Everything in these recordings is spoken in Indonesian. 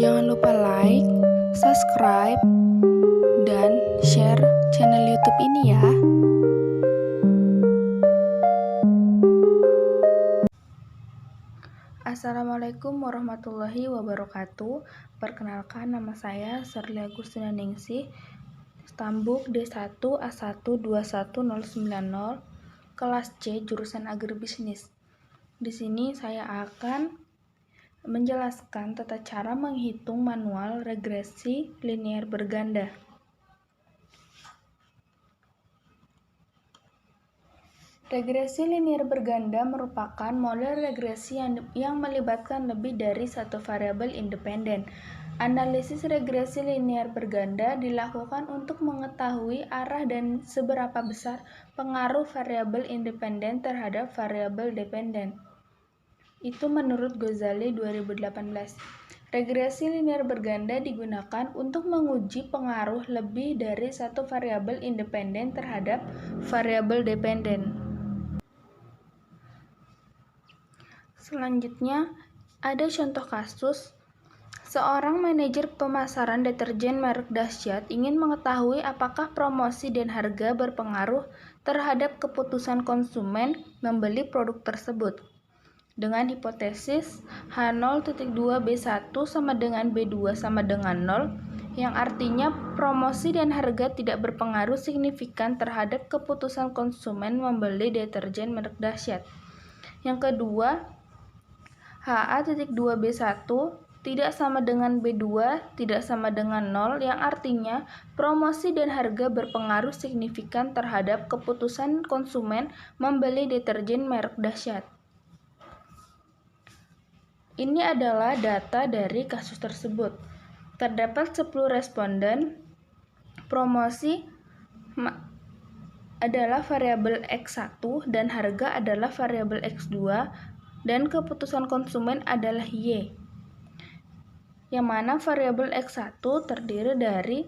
Jangan lupa like, subscribe, dan share channel YouTube ini ya. Assalamualaikum warahmatullahi wabarakatuh. Perkenalkan, nama saya Sherly Agustina Ningsih, Stambuk D1 A1 21090, kelas C, jurusan Agribisnis. Di sini saya akan menjelaskan tata cara menghitung manual regresi linier berganda. Regresi linier berganda merupakan model regresi yang melibatkan lebih dari satu variabel independen. Analisis regresi linier berganda dilakukan untuk mengetahui arah dan seberapa besar pengaruh variabel independen terhadap variabel dependen. Itu menurut Ghazali 2018. Regresi linier berganda digunakan untuk menguji pengaruh lebih dari satu variabel independen terhadap variabel dependen. Selanjutnya, ada contoh kasus. Seorang manajer pemasaran deterjen merek dahsyat ingin mengetahui apakah promosi dan harga berpengaruh terhadap keputusan konsumen membeli produk tersebut. Dengan hipotesis H0.2B1 sama dengan B2 sama dengan 0, yang artinya promosi dan harga tidak berpengaruh signifikan terhadap keputusan konsumen membeli deterjen merek dahsyat. Yang kedua, HA.2B1 tidak sama dengan B2 tidak sama dengan 0, yang artinya promosi dan harga berpengaruh signifikan terhadap keputusan konsumen membeli deterjen merek dahsyat. Ini adalah data dari kasus tersebut. Terdapat 10 responden. Promosi adalah variabel X1 dan harga adalah variabel X2 dan keputusan konsumen adalah Y. Yang mana variabel X1 terdiri dari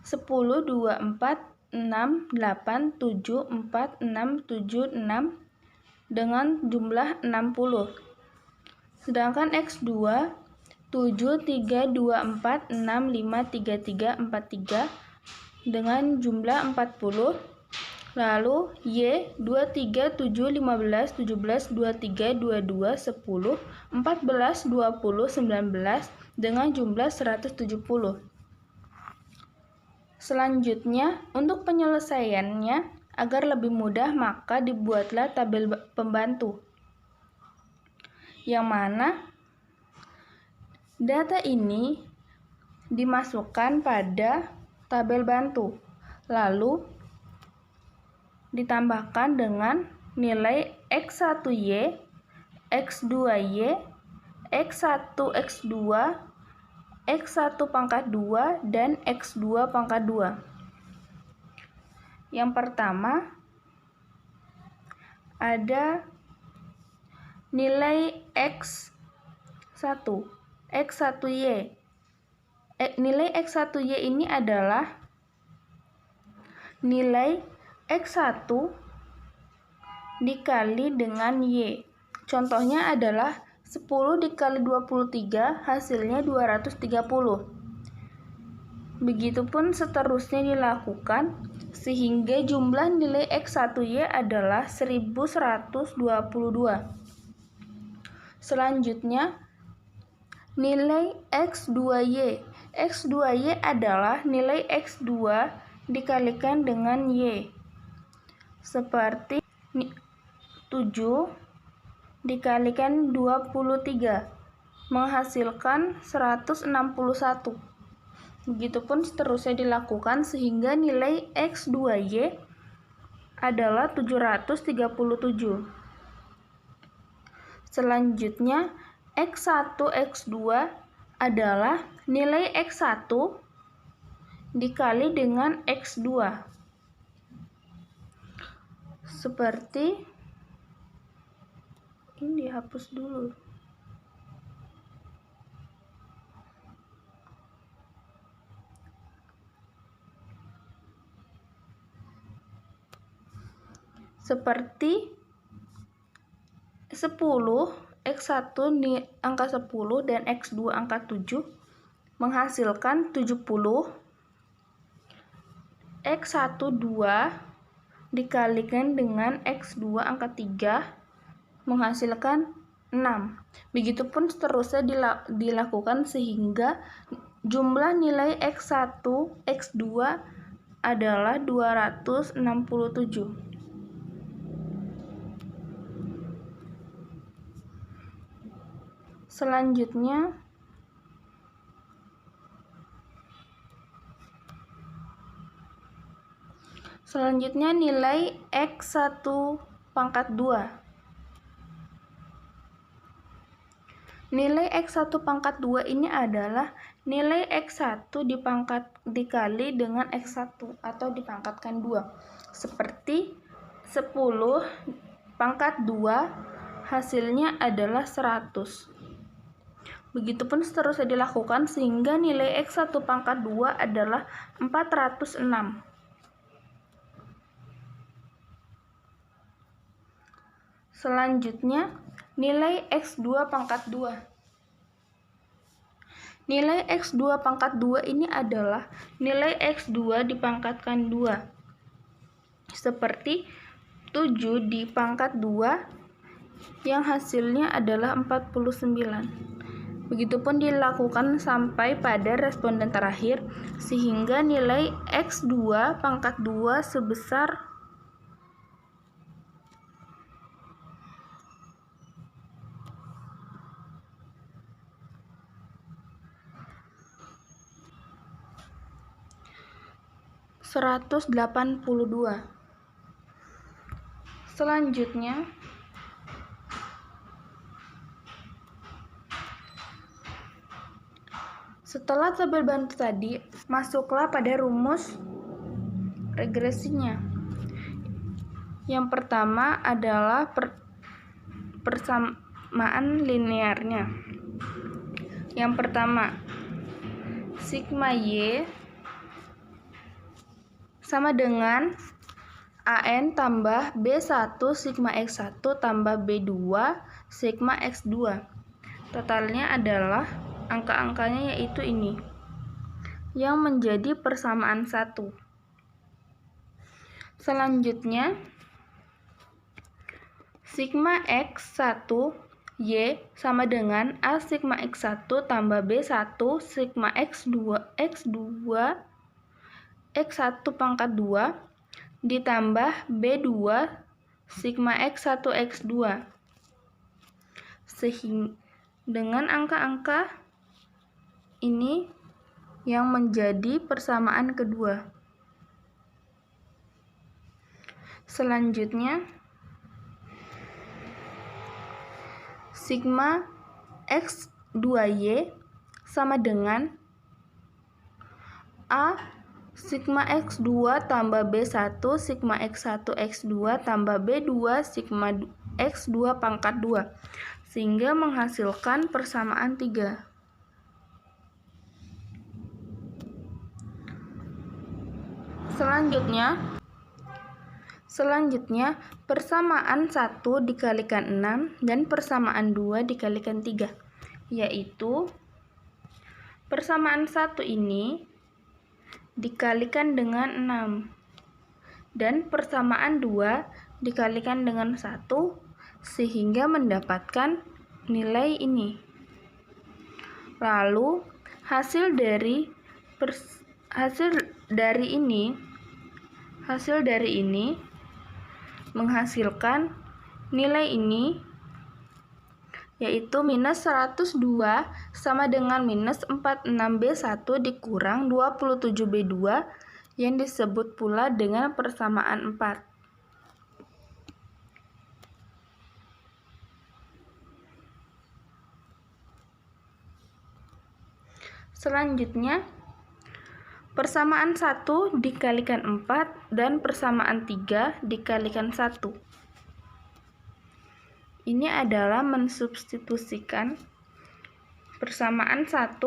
10, 2, 4, 6, 8, 7, 4, 6, 7, 6 dengan jumlah 60. Sedangkan X2 7, 3, 2, 4, 6, 5, 3, 3, 4, 3 dengan jumlah 40. Lalu Y 2, 3, 7, 15, 17, 23, 22, 10, 14, 20, 19 dengan jumlah 170. Selanjutnya, untuk penyelesaiannya agar lebih mudah maka dibuatlah tabel pembantu, yang mana data ini dimasukkan pada tabel bantu, lalu ditambahkan dengan nilai X1Y, X2Y, X1X2, X1 pangkat 2, dan X2 pangkat 2. Yang pertama, ada nilai X1, X1Y. Nilai X1Y ini adalah nilai X1 dikali dengan Y. Contohnya adalah 10 dikali 23 hasilnya 230. Begitupun seterusnya dilakukan sehingga jumlah nilai X1Y adalah 1122. Selanjutnya, nilai X2Y. X2Y adalah nilai X2 dikalikan dengan Y. Seperti 7 dikalikan 23 menghasilkan 161. Begitupun seterusnya dilakukan sehingga nilai X2Y adalah 737. Selanjutnya, X1, X2 adalah nilai X1 dikali dengan X2. Seperti ini, dihapus dulu. Seperti 10, X1 angka 10 dan X2 angka 7 menghasilkan 70 X1 2 dikalikan dengan X2 angka 3 menghasilkan 6. Begitupun seterusnya dilakukan sehingga jumlah nilai X1, X2 adalah 267. Selanjutnya nilai X1 pangkat 2. Nilai X1 pangkat 2 ini adalah nilai X1 dikali dengan X1 atau dipangkatkan 2. Seperti 10 pangkat 2 hasilnya adalah 100. Begitupun seterusnya dilakukan sehingga nilai X1 pangkat 2 adalah 406. Selanjutnya, nilai X2 pangkat 2. Nilai X2 pangkat 2 ini adalah nilai X2 dipangkatkan 2. Seperti 7 di pangkat 2 yang hasilnya adalah 49. Begitupun dilakukan sampai pada responden terakhir sehingga nilai X2 pangkat 2 sebesar 182. Selanjutnya, setelah tabel bantu tadi, masuklah pada rumus regresinya. Yang pertama adalah persamaan linearnya. Yang pertama, sigma Y sama dengan AN tambah B1 sigma X1 tambah B2 sigma X2. Totalnya adalah angka-angkanya yaitu ini, yang menjadi persamaan 1. Selanjutnya, sigma X1 Y sama dengan A sigma X1 tambah B1 sigma X2 X1 pangkat 2 ditambah B2 sigma X1 X2 sehingga dengan angka-angka ini yang menjadi persamaan kedua. Selanjutnya, sigma X2Y sama dengan A sigma X2 tambah B1 sigma X1 X2 tambah B2 sigma X2 pangkat 2 sehingga menghasilkan persamaan 3. Selanjutnya persamaan 1 dikalikan 6 dan persamaan 2 dikalikan 3, yaitu persamaan 1 ini dikalikan dengan 6 dan persamaan 2 dikalikan dengan 1 sehingga mendapatkan nilai ini. Lalu hasil dari ini menghasilkan nilai ini, yaitu minus 102 sama dengan minus 46B1 dikurang 27B2 yang disebut pula dengan persamaan 4. Selanjutnya, persamaan 1 dikalikan 4 dan persamaan 3 dikalikan 1. Ini adalah mensubstitusikan persamaan 1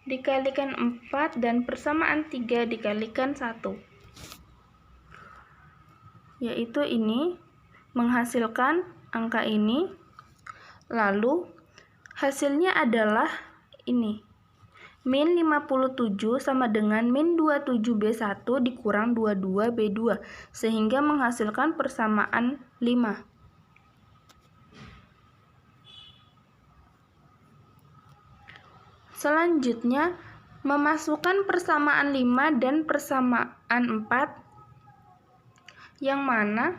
dikalikan 4 dan persamaan 3 dikalikan 1. Yaitu ini menghasilkan angka ini. Lalu hasilnya adalah ini. Min 57 sama dengan min 27B1 dikurang 22B2, sehingga menghasilkan persamaan 5. Selanjutnya, memasukkan persamaan 5 dan persamaan 4, yang mana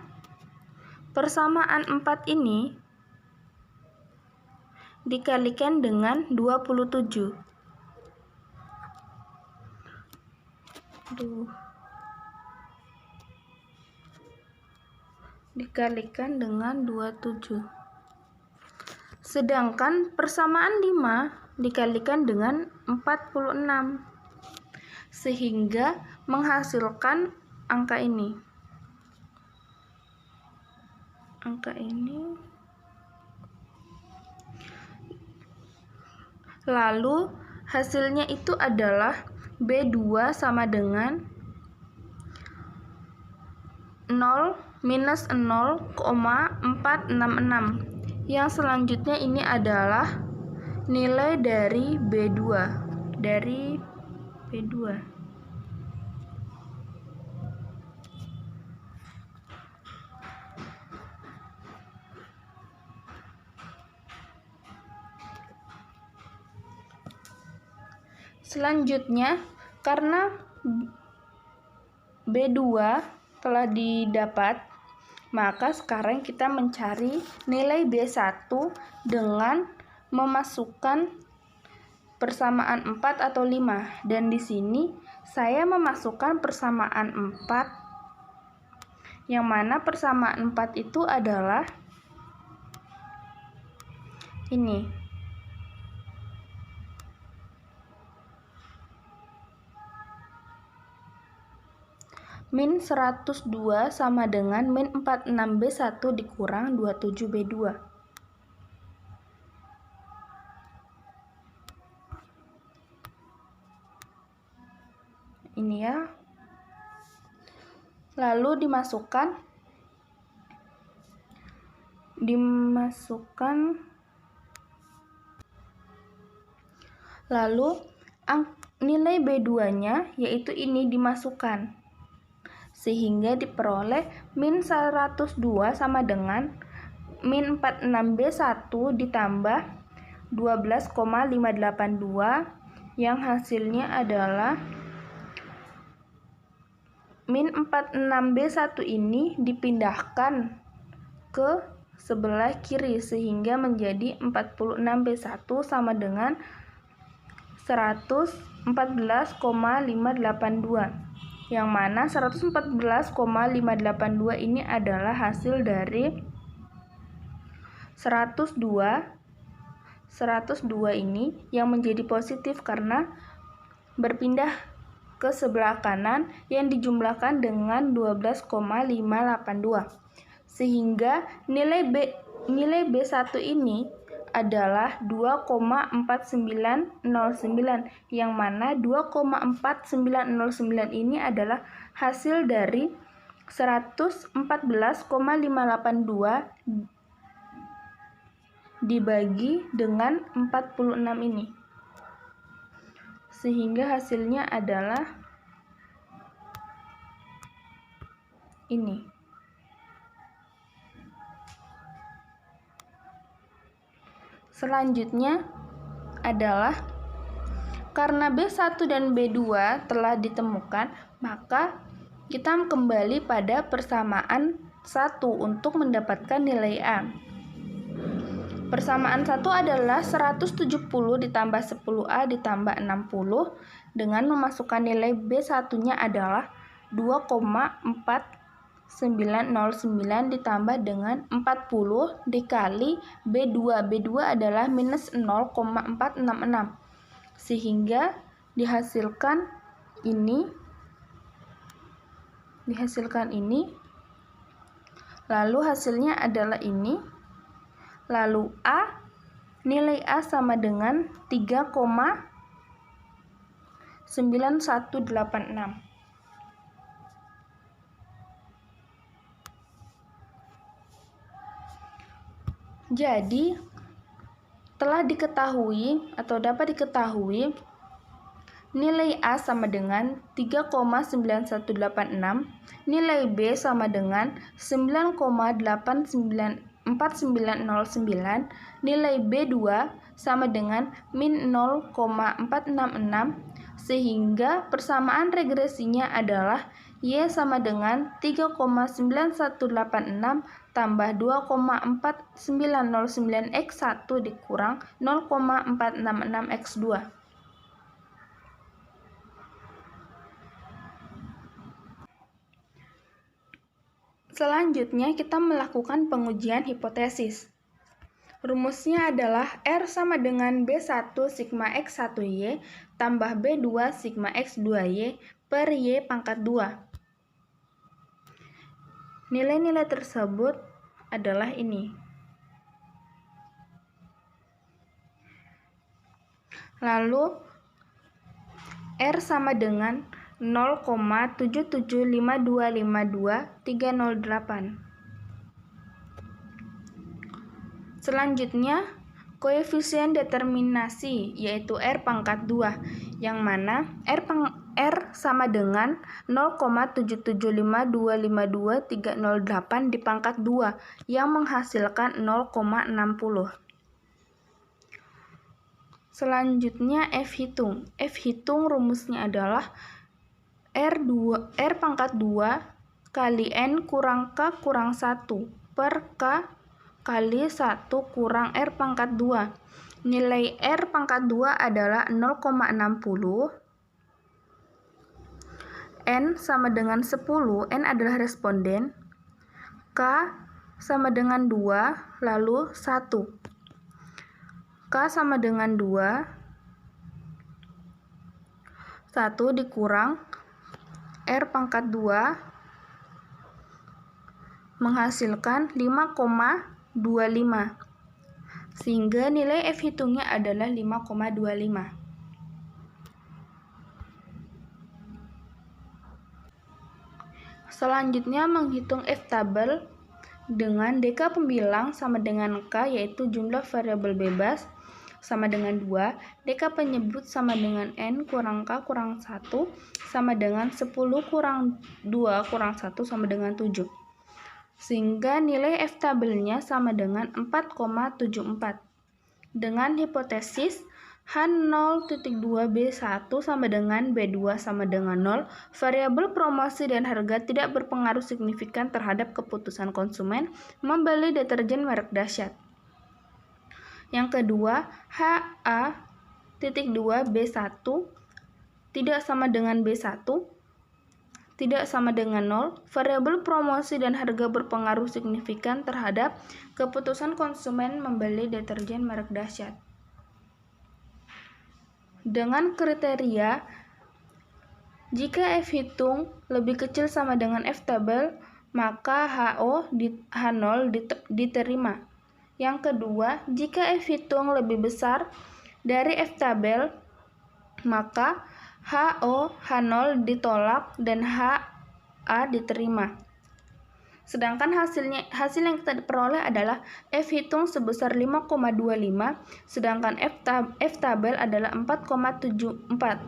persamaan 4 ini dikalikan dengan 27. Dikalikan dengan 27. Sedangkan persamaan 5 dikalikan dengan 46. Sehingga menghasilkan angka ini. Lalu hasilnya itu adalah B2 sama dengan 0 minus 0,466. Yang selanjutnya ini adalah nilai dari B2. Selanjutnya, karena B2 telah didapat, maka sekarang kita mencari nilai B1 dengan memasukkan persamaan 4 atau 5. Dan di sini saya memasukkan persamaan 4, yang mana persamaan 4 itu adalah ini. Min 102 sama dengan min 46B1 dikurang 27B2. Ini ya. Lalu dimasukkan lalu nilai B2-nya yaitu ini dimasukkan, sehingga diperoleh min 102 sama dengan min 46B1 ditambah 12,582, yang hasilnya adalah min 46B1 ini dipindahkan ke sebelah kiri sehingga menjadi 46B1 sama dengan 114,582, yang mana 114,582 ini adalah hasil dari 102 ini yang menjadi positif karena berpindah ke sebelah kanan yang dijumlahkan dengan 12,582, sehingga nilai B1 ini adalah 2,4909, yang mana 2,4909 ini adalah hasil dari 114,582 dibagi dengan 46 ini, sehingga hasilnya adalah ini. Selanjutnya adalah karena B1 dan B2 telah ditemukan, maka kita kembali pada persamaan 1 untuk mendapatkan nilai A. Persamaan 1 adalah 170 ditambah 10A ditambah 60 dengan memasukkan nilai B1-nya adalah 2,4909 ditambah dengan 40 dikali B2. B2 adalah minus 0,466, sehingga dihasilkan ini, lalu hasilnya adalah ini. Lalu nilai A sama dengan 3,9186. Jadi telah diketahui atau dapat diketahui nilai A sama dengan 3,9186, nilai B sama dengan 9,494909, nilai B2 sama dengan min 0,466, sehingga persamaan regresinya adalah Y sama dengan 3,9186 tambah 2,4909x1 dikurang 0,466x2. Selanjutnya kita melakukan pengujian hipotesis. Rumusnya adalah R sama dengan B1 sigma X1Y tambah B2 sigma X2Y per Y pangkat 2. Nilai-nilai tersebut adalah ini. Lalu R sama dengan 0,775252,308. Selanjutnya, koefisien determinasi yaitu R pangkat 2, yang mana R sama dengan 0,775252,308 di pangkat 2, yang menghasilkan 0,60. Selanjutnya F hitung. F hitung rumusnya adalah R pangkat 2 kali N kurang K kurang 1 per K kali 1 kurang R pangkat 2. Nilai R pangkat 2 adalah 0,60. N sama dengan 10, N adalah responden. K sama dengan 2, lalu 1. K sama dengan 2, 1 dikurang R pangkat 2 menghasilkan 5,25, sehingga nilai F hitungnya adalah 5,25. Selanjutnya menghitung F tabel dengan DK pembilang sama dengan K, yaitu jumlah variabel bebas, sama dengan 2, DK penyebut sama dengan N kurang K kurang 1 sama dengan 10 kurang 2 kurang 1 sama dengan 7. Sehingga nilai F tabelnya sama dengan 4,74. Dengan hipotesis H0.2B1 sama dengan B2 sama dengan 0, variabel promosi dan harga tidak berpengaruh signifikan terhadap keputusan konsumen membeli deterjen merek dahsyat. Yang kedua, HA.2B1 tidak sama dengan B1, tidak sama dengan 0, variabel promosi dan harga berpengaruh signifikan terhadap keputusan konsumen membeli deterjen merek dahsyat. Dengan kriteria, jika F hitung lebih kecil sama dengan F tabel, maka H0 diterima. Yang kedua, jika F hitung lebih besar dari F tabel, maka H0 ditolak dan HA diterima. Sedangkan hasil yang kita peroleh adalah F hitung sebesar 5,25, sedangkan F tabel adalah 4,74,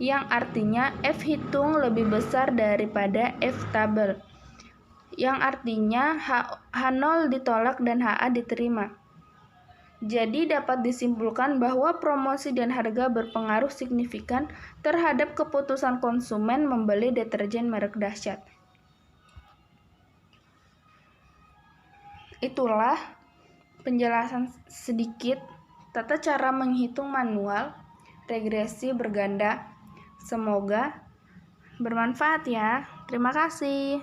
yang artinya F hitung lebih besar daripada F tabel, yang artinya H0 ditolak dan HA diterima. Jadi dapat disimpulkan bahwa promosi dan harga berpengaruh signifikan terhadap keputusan konsumen membeli deterjen merek dahsyat. Itulah penjelasan sedikit tata cara menghitung manual regresi berganda. Semoga bermanfaat ya. Terima kasih.